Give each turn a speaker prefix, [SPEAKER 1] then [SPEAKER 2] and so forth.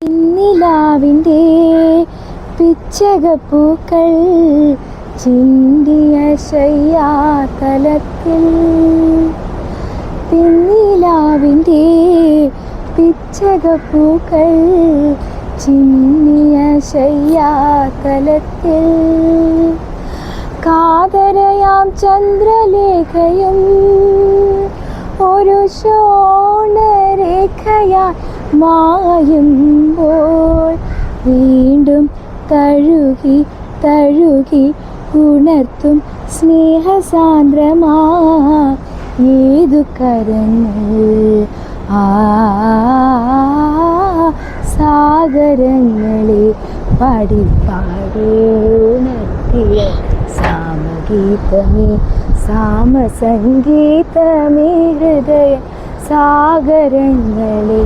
[SPEAKER 1] നിലാവിൻ്റെ പിച്ചകപ്പൂക്കൾ ചിന്തിയ ശയ്യാതലത്തിൽ, നിലാവിൻ്റെ പിച്ചകപ്പൂക്കൾ ചിന്തിയ ശയ്യാതലത്തിൽ, കാതരയാം ചന്ദ്രലേഖയും ഒരു ശോണരേഖയായി മായുമ്പോൾ വീണ്ടും തഴുകി തഴുകി ഉണർത്തും സ്നേഹസാന്ദ്രമാ ഏതു കരങ്ങൾ സാഗരങ്ങളെ പാടിപ്പാടി ഉണർത്തിയ സാമഗീതമേ സാമസംഗീതമേ ഹൃദയ സാഗരങ്ങളെ.